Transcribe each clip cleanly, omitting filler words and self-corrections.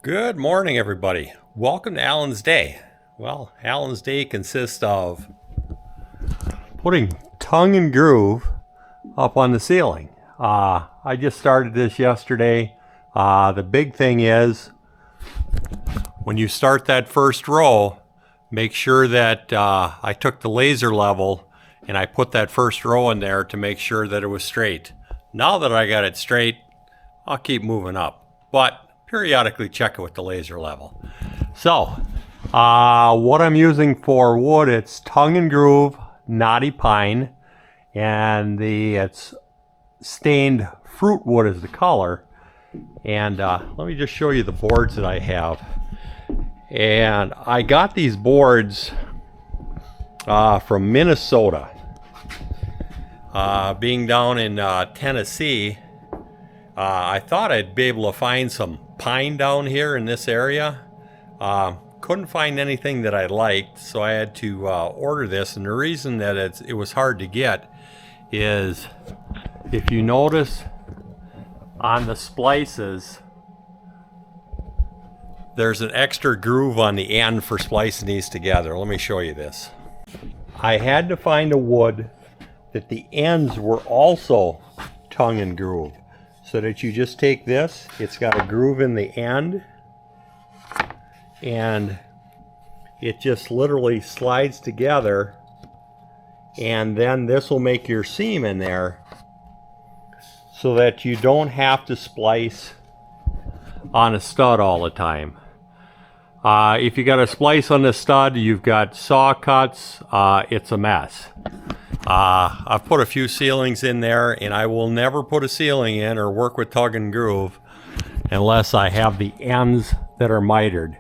Good morning, everybody. Welcome to Alan's Day. Well, Alan's Day consists of putting tongue and groove up on the ceiling. I just started this yesterday. The big thing is when you start that first row, make sure that I took the laser level and I put that first row in there to make sure that it was straight. Now that I got it straight, I'll keep moving up. But periodically check it with the laser level. So, what I'm using for wood, it's tongue and groove, knotty pine, and it's stained fruit wood is the color. And let me just show you the boards that I have. And I got these boards from Minnesota. Being down in Tennessee, I thought I'd be able to find some pine down here in this area. Couldn't find anything that I liked, so I had to order this. And the reason that it was hard to get is, if you notice on the splices, there's an extra groove on the end for splicing these together. Let me show you this. I had to find a wood that the ends were also tongue and groove, so that you just take this, it's got a groove in the end, and it just literally slides together, and then this will make your seam in there so that you don't have to splice on a stud all the time. If you got a splice on the stud, you've got saw cuts, it's a mess. I've put a few ceilings in there, and I will never put a ceiling in or work with tongue and groove unless I have the ends that are mitered.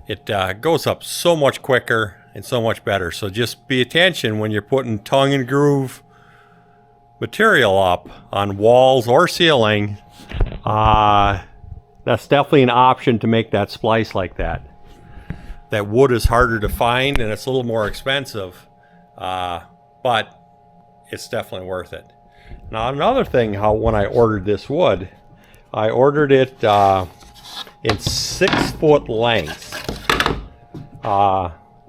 It goes up so much quicker and so much better. So just be attention when you're putting tongue and groove material up on walls or ceiling. That's definitely an option to make that splice like that. That wood is harder to find and it's a little more expensive. But it's definitely worth it. Now, another thing, when I ordered this wood, I ordered it in 6-foot lengths.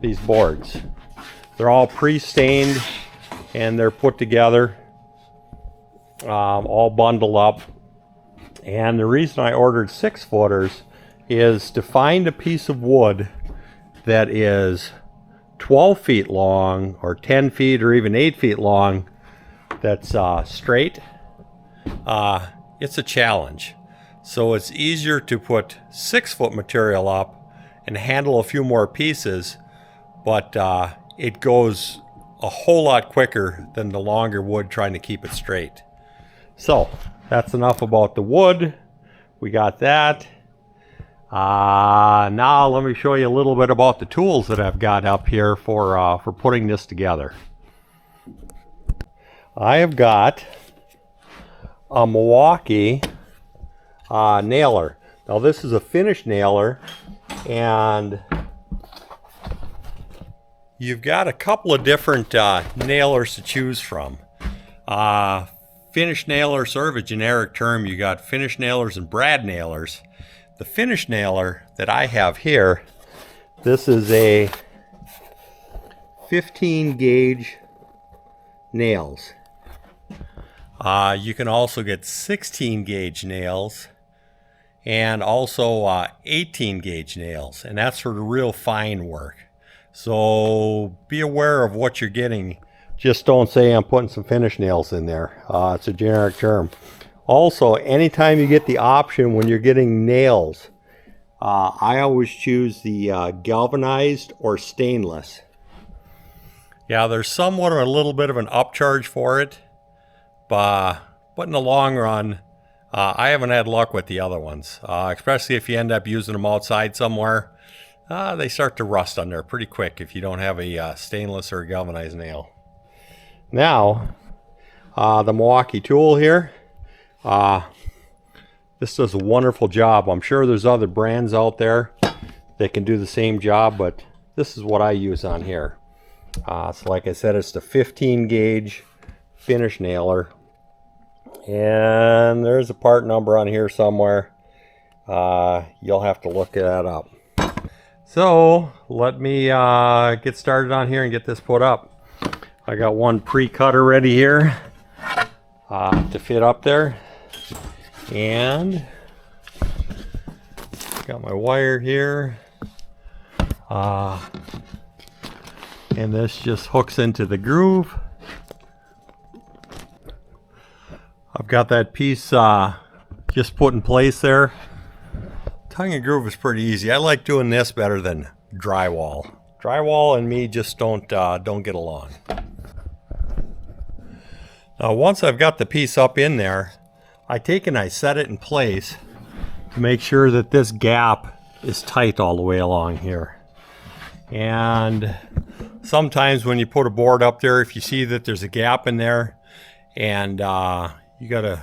These boards, they're all pre-stained and they're put together, all bundled up. And the reason I ordered 6-footers is to find a piece of wood that is 12 feet long or 10 feet or even 8 feet long that's straight. It's a challenge. So it's easier to put 6-foot material up and handle a few more pieces, but it goes a whole lot quicker than the longer wood trying to keep it straight. So that's enough about the wood. We got that. Now let me show you a little bit about the tools that I've got up here for putting this together. I have got a Milwaukee nailer. Now this is a finish nailer, and you've got a couple of different nailers to choose from. Finish nailers, sort of a generic term. You got finish nailers and brad nailers. The finish nailer that I have here, this is a 15 gauge nails. You can also get 16 gauge nails and also 18 gauge nails, and that's for the real fine work. So be aware of what you're getting. Just don't say I'm putting some finish nails in there. It's a generic term. Also, anytime you get the option when you're getting nails, I always choose the galvanized or stainless. Yeah, there's somewhat of a little bit of an upcharge for it, but in the long run, I haven't had luck with the other ones, especially if you end up using them outside somewhere. They start to rust on there pretty quick if you don't have a stainless or a galvanized nail. Now, the Milwaukee tool here. This does a wonderful job. I'm sure there's other brands out there that can do the same job, but this is what I use on here. So like I said, it's the 15 gauge finish nailer. And there's a part number on here somewhere. You'll have to look that up. So let me get started on here and get this put up. I got one pre-cut already here to fit up there, and got my wire here, and this just hooks into the groove. I've got that piece just put in place there. Tongue and groove is pretty easy. I like doing this better than drywall. Drywall and me just don't get along. Now once I've got the piece up in there, I take and I set it in place to make sure that this gap is tight all the way along here. And sometimes when you put a board up there, if you see that there's a gap in there and you got a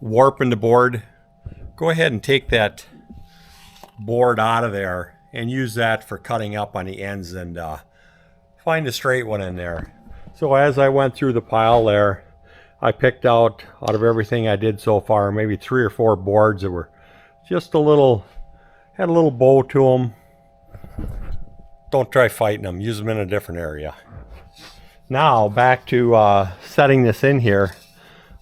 warp in the board, go ahead and take that board out of there and use that for cutting up on the ends and find a straight one in there. So as I went through the pile there, I picked out of everything I did so far, maybe 3 or 4 boards that were just had a little bow to them. Don't try fighting them, use them in a different area. Now back to setting this in here.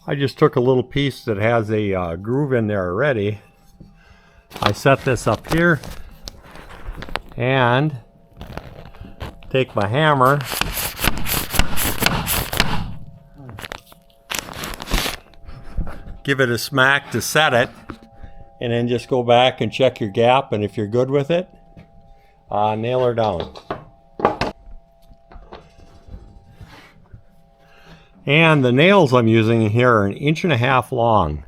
I just took a little piece that has a groove in there already. I set this up here and take my hammer, give it a smack to set it, and then just go back and check your gap, and if you're good with it, nail her down. And the nails I'm using here are 1.5 inches long,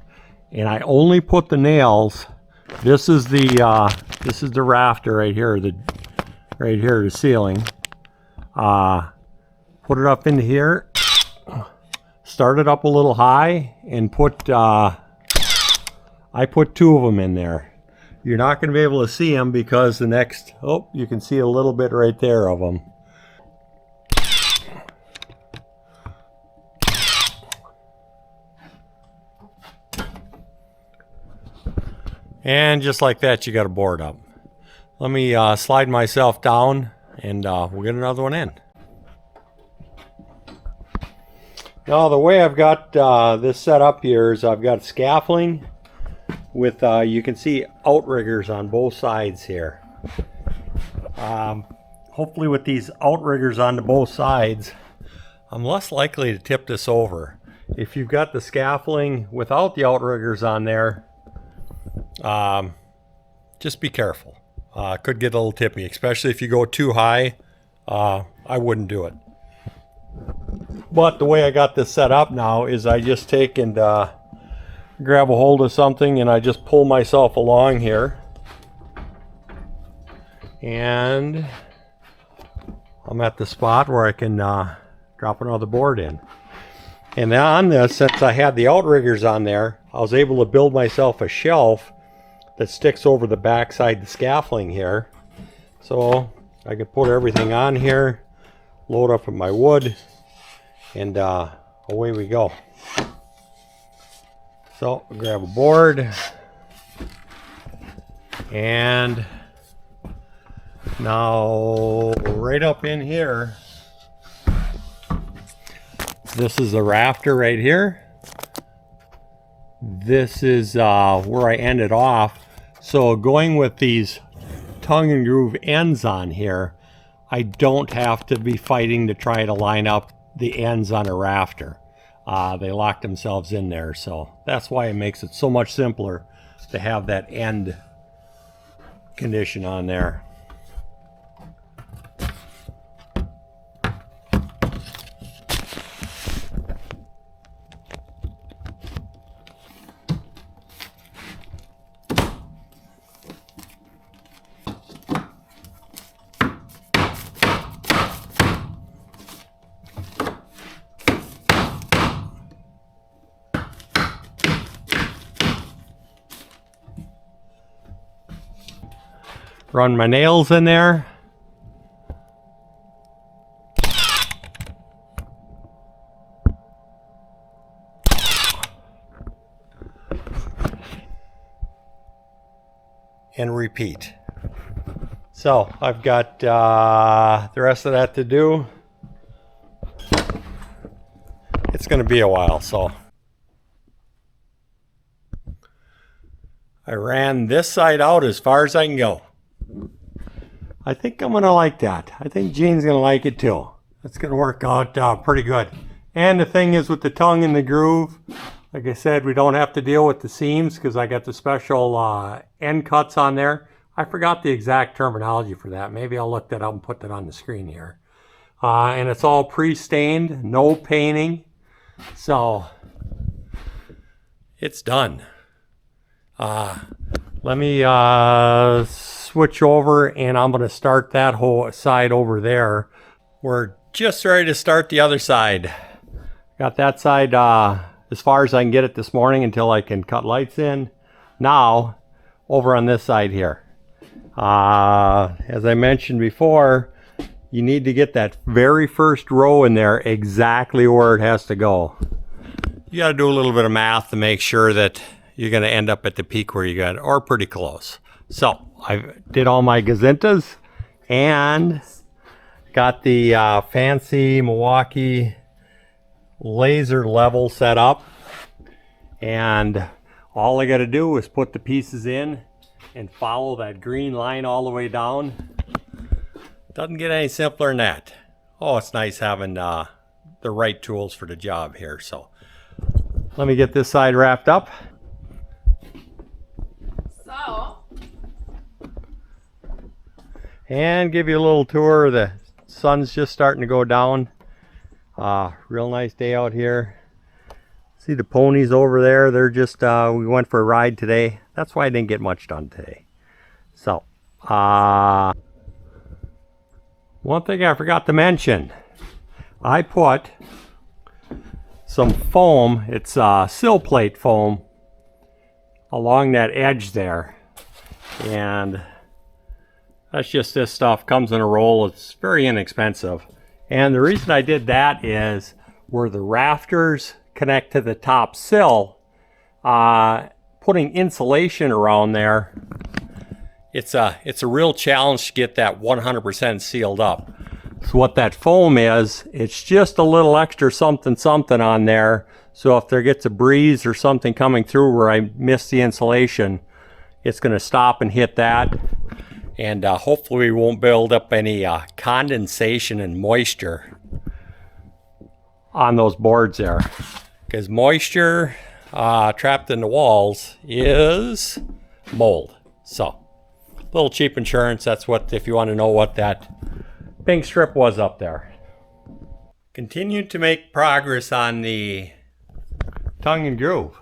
and I only put the nails. This is the rafter right here, the ceiling. Put it up into here, start it up a little high, and I put 2 of them in there. You're not going to be able to see them because you can see a little bit right there of them. And just like that, you got a board up. Let me slide myself down and we'll get another one in. Now the way I've got this set up here is I've got scaffolding with, you can see outriggers on both sides here. Hopefully with these outriggers on both sides, I'm less likely to tip this over. If you've got the scaffolding without the outriggers on there, just be careful. Could get a little tippy, especially if you go too high. I wouldn't do it. But the way I got this set up now is I just take and grab a hold of something and I just pull myself along here, and I'm at the spot where I can drop another board in. And on this, since I had the outriggers on there, I was able to build myself a shelf that sticks over the backside the scaffolding here. So I could put everything on here, load up with my wood, and away we go. So grab a board, and now right up in here, this is the rafter right here. This is where I ended off. So going with these tongue and groove ends on here, I don't have to be fighting to try to line up the ends on a rafter. They lock themselves in there, so that's why it makes it so much simpler to have that end condition on there. Run my nails in there. and repeat. So I've got the rest of that to do. It's going to be a while, so I ran this side out as far as I can go. I think I'm going to like that. I think Gene's going to like it too. It's going to work out pretty good. And the thing is, with the tongue in the groove, like I said, we don't have to deal with the seams because I got the special end cuts on there. I forgot the exact terminology for that. Maybe I'll look that up and put that on the screen here. And it's all pre-stained, no painting. So it's done. Let me switch over and I'm going to start that whole side over there. We're just ready to start the other side. Got that side as far as I can get it this morning until I can cut lights in. Now, over on this side here. As I mentioned before, you need to get that very first row in there exactly where it has to go. You got to do a little bit of math to make sure that you're going to end up at the peak where you got it, or pretty close. So I did all my gazintas and got the fancy Milwaukee laser level set up. And all I got to do is put the pieces in and follow that green line all the way down. Doesn't get any simpler than that. Oh, it's nice having the right tools for the job here. So let me get this side wrapped up. And give you a little tour. The sun's just starting to go down. Real nice day out here. See the ponies over there? They're just, we went for a ride today. That's why I didn't get much done today. So, one thing I forgot to mention. I put some foam, it's sill plate foam, along that edge there. And that's just this stuff, comes in a roll. It's very inexpensive. And the reason I did that is where the rafters connect to the top sill, putting insulation around there, it's a real challenge to get that 100% sealed up. So what that foam is, it's just a little extra something on there. So if there gets a breeze or something coming through where I miss the insulation, it's going to stop and hit that. And hopefully we won't build up any condensation and moisture on those boards there. Because moisture trapped in the walls is mold. So, a little cheap insurance. That's what, if you want to know what that pink strip was up there. Continued to make progress on the tongue and groove.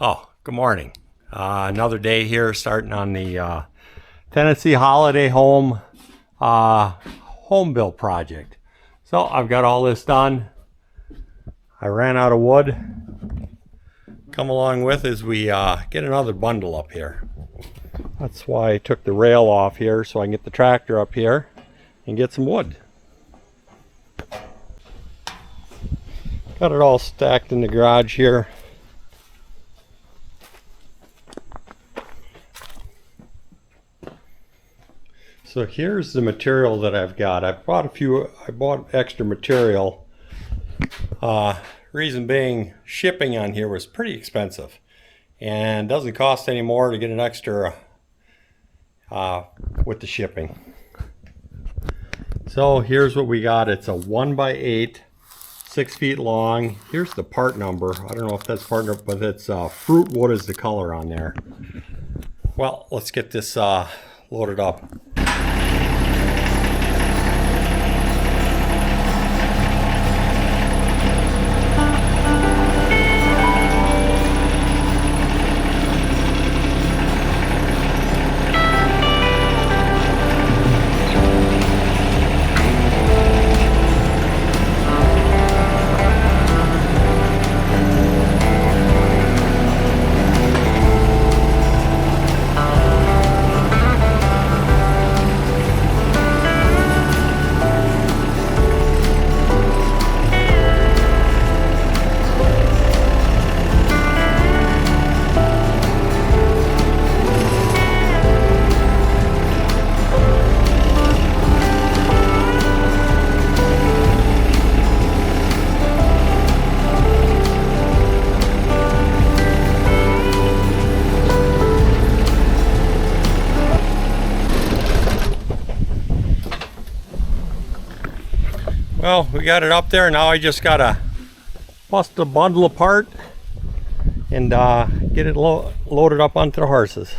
Oh, good morning. Another day here, starting on the Tennessee Holiday Home home build project. So I've got all this done. I ran out of wood. Come along with as we get another bundle up here. That's why I took the rail off here, so I can get the tractor up here and get some wood. Got it all stacked in the garage here. So here's the material that I've got. I bought extra material. Reason being, shipping on here was pretty expensive. And doesn't cost any more to get an extra with the shipping. So here's what we got. It's a 1x8, 6 feet long. Here's the part number. I don't know if that's part number, but it's fruit wood is the color on there. Well, let's get this loaded up. Well, we got it up there. Now I just gotta bust the bundle apart and get it loaded up onto the horses.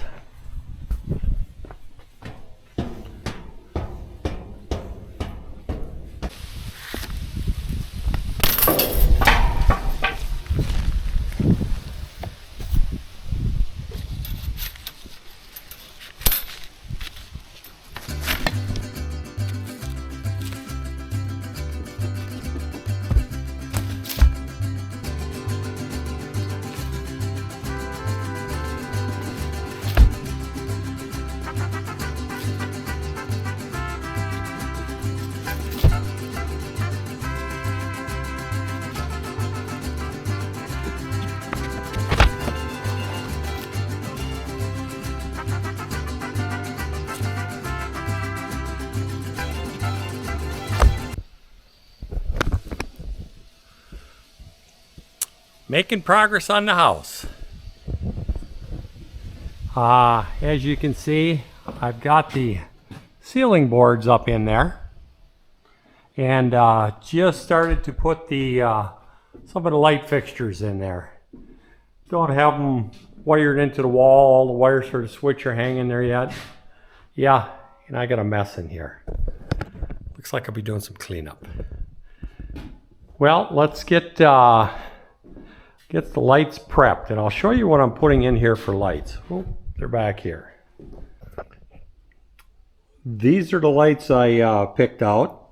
Making progress on the house. As you can see, I've got the ceiling boards up in there, and just started to put the some of the light fixtures in there. Don't have them wired into the wall. All the wires for the switch are hanging there yet. Yeah, and I got a mess in here. Looks like I'll be doing some cleanup. Well, let's get the lights prepped, and I'll show you what I'm putting in here for lights. Oh, they're back here. These are the lights I picked out.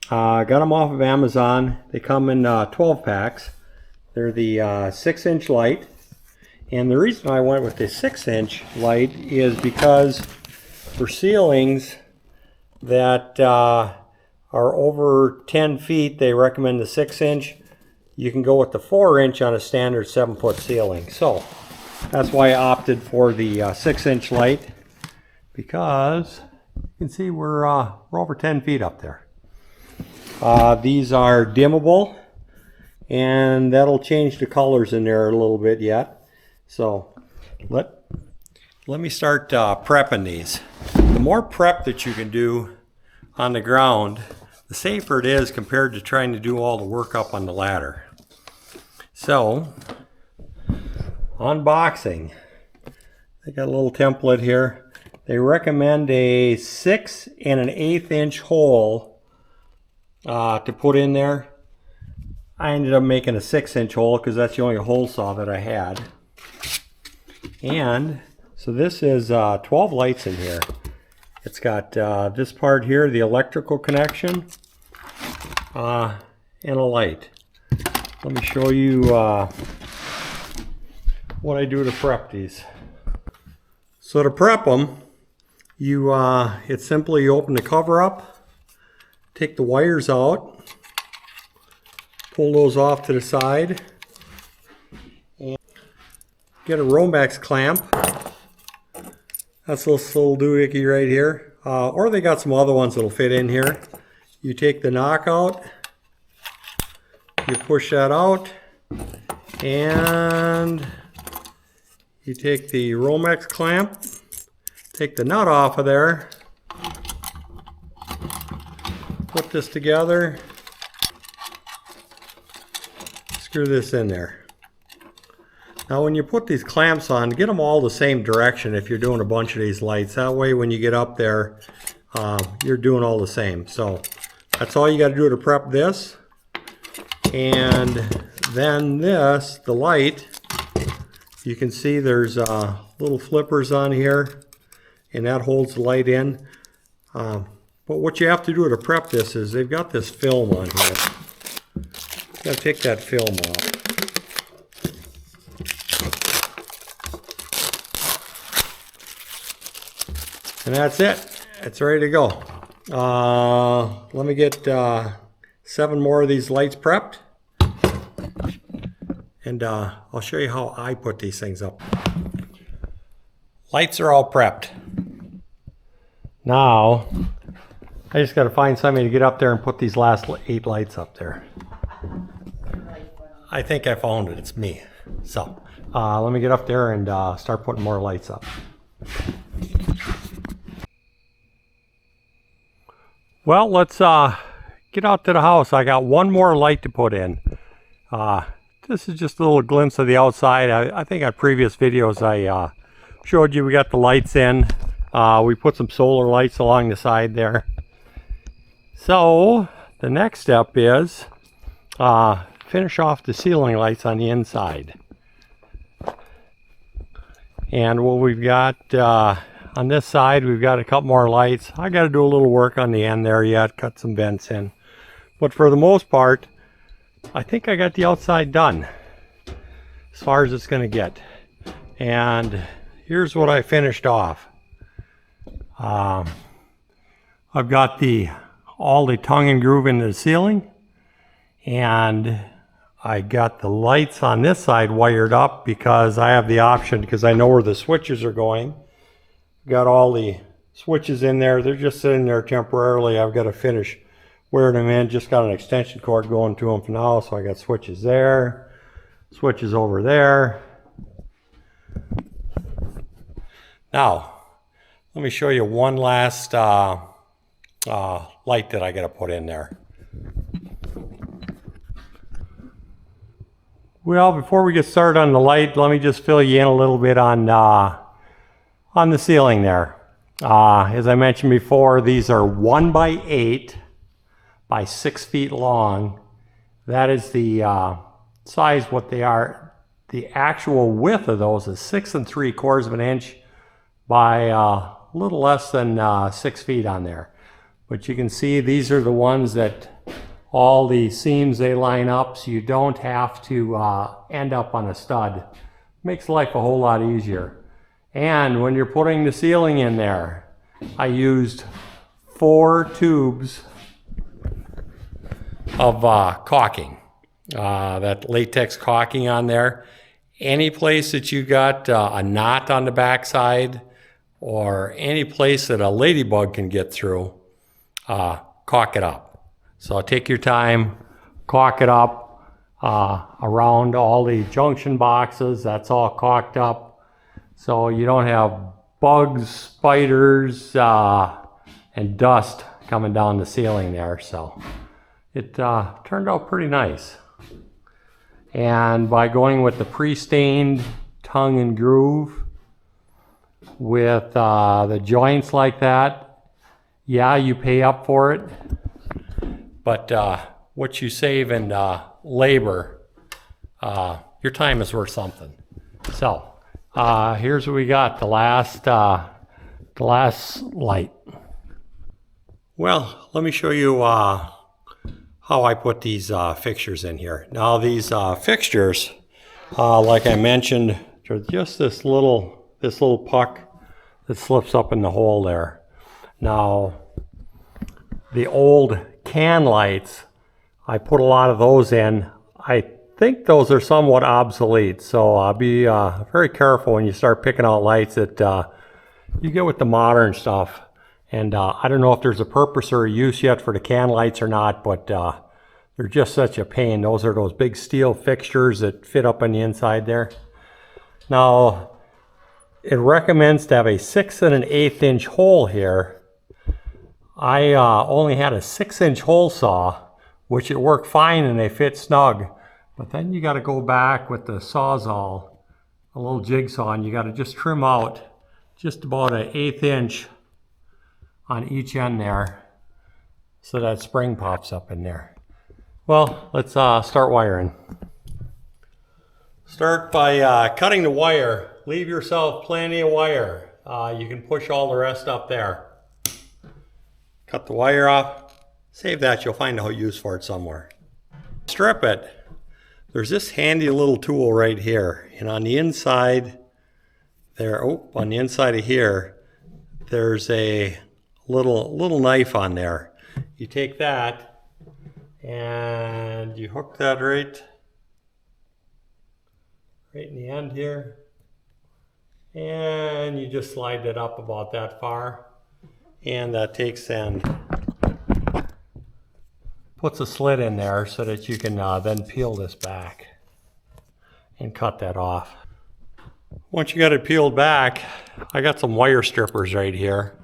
Got them off of Amazon. They come in 12 packs. They're the 6-inch light, and the reason I went with the 6-inch light is because for ceilings that are over 10 feet, they recommend the 6-inch. You can go with the 4-inch on a standard 7-foot ceiling. So that's why I opted for the 6-inch light, because you can see we're over 10 feet up there. These are dimmable, and that'll change the colors in there a little bit yet. So let me start prepping these. The more prep that you can do on the ground, the safer it is compared to trying to do all the work up on the ladder. So, unboxing. I got a little template here. They recommend a 6 1/8 inch hole to put in there. I ended up making a 6-inch hole because that's the only hole saw that I had. And so this is 12 lights in here. It's got this part here, the electrical connection, and a light. Let me show you what I do to prep these. So to prep them, it's simply you open the cover up, take the wires out, pull those off to the side, and get a Romex clamp. That's this little doohickey right here. Or they got some other ones that'll fit in here. You take the knockout, you push that out, and you take the Romex clamp, take the nut off of there, put this together, screw this in there. Now when you put these clamps on, get them all the same direction if you're doing a bunch of these lights. That way when you get up there, you're doing all the same. So that's all you got to do to prep this. And then this, the light, you can see there's little flippers on here, and that holds the light in. But what you have to do to prep this is they've got this film on here. You got to take that film off. And that's it. It's ready to go. Let me get 7 more of these lights prepped, and I'll show you how I put these things up. Lights are all prepped. Now I just got to find somebody to get up there and put these last 8 lights up there. I think I found it. It's me. So let me get up there and start putting more lights up. Well, let's get out to the house. I got one more light to put in. This is just a little glimpse of the outside. I think on previous videos I showed you we got the lights in. We put some solar lights along the side there. So the next step is finish off the ceiling lights on the inside. And what we've got on this side, we've got a couple more lights. I got to do a little work on the end there yet, cut some vents in. But for the most part, I think I got the outside done as far as it's going to get. And here's what I finished off. I've got all the tongue and groove into the ceiling, and I got the lights on this side wired up because I have the option, because I know where the switches are going. Got all the switches in there. They're just sitting there temporarily. I've got to finish wearing them in. Just got an extension cord going to them for now, so I got switches there, switches over there. Now, let me show you one last light that I got to put in there. Well, before we get started on the light, let me just fill you in a little bit on the ceiling there. As I mentioned before, these are 1 by 8 by 6 feet long. That is the size what they are. The actual width of those is 6 3/4 of an inch by a little less than 6 feet on there. But you can see these are the ones that all the seams, they line up, so you don't have to end up on a stud. Makes life a whole lot easier. And when you're putting the ceiling in there, I used 4 tubes of caulking, that latex caulking on there. Any place that you got a knot on the backside, or any place that a ladybug can get through, caulk it up. So take your time, caulk it up around all the junction boxes. That's all caulked up, so you don't have bugs, spiders, and dust coming down the ceiling there. So it turned out pretty nice. And by going with the pre-stained tongue and groove with the joints like that, yeah, you pay up for it, but what you save in labor, your time is worth something. So here's what we got, the last light. Well, let me show you how I put these fixtures in here. Now these fixtures, like I mentioned, are just this little puck that slips up in the hole there. Now, the old can lights, I put a lot of those in. I think those are somewhat obsolete, so be very careful when you start picking out lights that you get with the modern stuff. And I don't know if there's a purpose or a use yet for the can lights or not, but they're just such a pain. Those are those big steel fixtures that fit up on the inside there. Now, it recommends to have a 6 1/8 inch hole here. I only had a 6-inch hole saw, which it worked fine and they fit snug. But then you got to go back with the Sawzall, a little jigsaw, and you got to just trim out just about an 1/8 inch on each end there, so that spring pops up in there. Well, let's start wiring. Start by cutting the wire. Leave yourself plenty of wire. You can push all the rest up there. Cut the wire off. Save that, you'll find a use for it somewhere. Strip it. There's this handy little tool right here, and on the inside there, on the inside of here, there's a little knife on there. You take that and you hook that right in the end here, and you just slide it up about that far, and that takes and puts a slit in there so that you can then peel this back and cut that off. Once you got it peeled back, I got some wire strippers right here,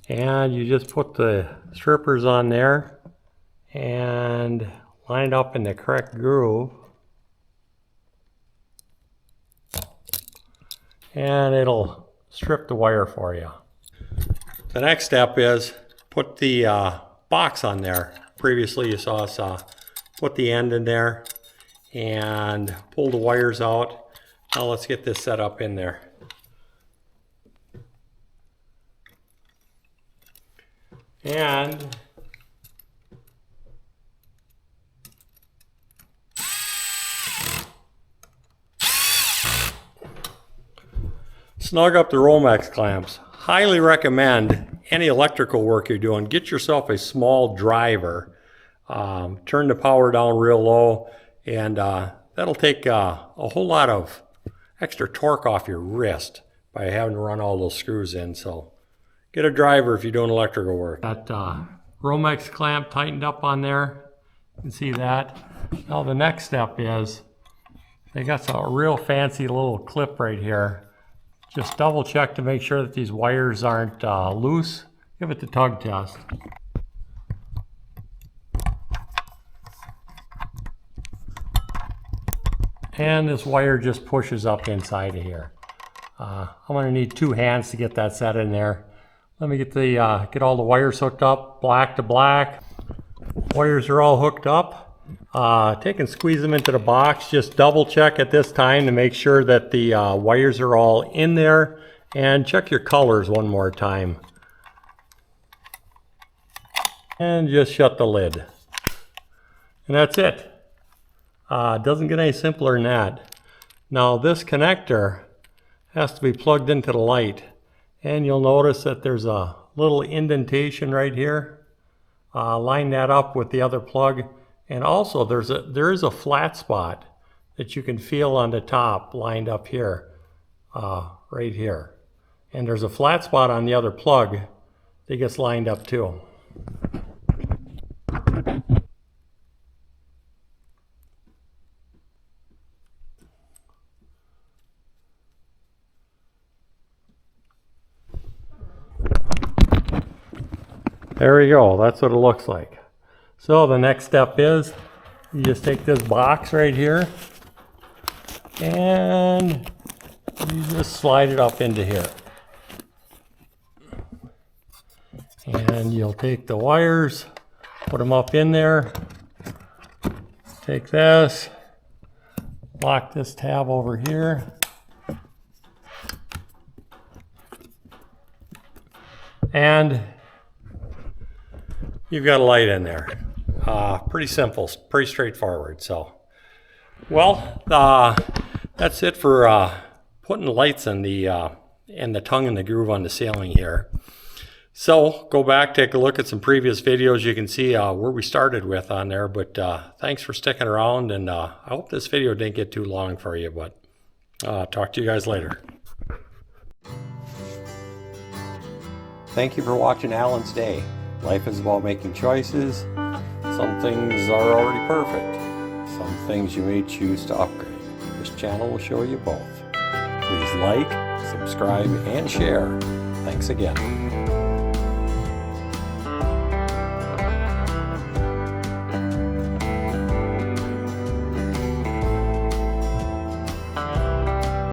and you just put the strippers on there and line it up in the correct groove. And it'll strip the wire for you. The next step is put the box on there. Previously you saw us put the end in there and pull the wires out. Now let's get this set up in there. And snug up the Romex clamps. Highly recommend any electrical work you're doing, get yourself a small driver. Turn the power down real low, and that'll take a whole lot of extra torque off your wrist by having to run all those screws in. So get a driver if you're doing electrical work. That Romex clamp tightened up on there. You can see that. Now the next step is they got a real fancy little clip right here. Just double check to make sure that these wires aren't loose. Give it the tug test. And this wire just pushes up inside of here. I'm going to need 2 hands to get that set in there. Let me get get all the wires hooked up, black to black. Wires are all hooked up. Take and squeeze them into the box. Just double check at this time to make sure that the wires are all in there, and check your colors one more time. And just shut the lid. And that's it. Doesn't get any simpler than that. Now this connector has to be plugged into the light, and you'll notice that there's a little indentation right here. Line that up with the other plug. And also there is a flat spot that you can feel on the top lined up here, right here. And there's a flat spot on the other plug that gets lined up too. There we go, that's what it looks like. So the next step is you just take this box right here and you just slide it up into here. And you'll take the wires, put them up in there, take this, lock this tab over here, and you've got a light in there. Pretty simple, pretty straightforward. So, well, that's it for putting the lights in the tongue and the groove on the ceiling here. So go back, take a look at some previous videos. You can see where we started with on there. But thanks for sticking around, and I hope this video didn't get too long for you. But talk to you guys later. Thank you for watching Alan's Day. Life is about making choices. Some things are already perfect. Some things you may choose to upgrade. This channel will show you both. Please like, subscribe, and share. Thanks again.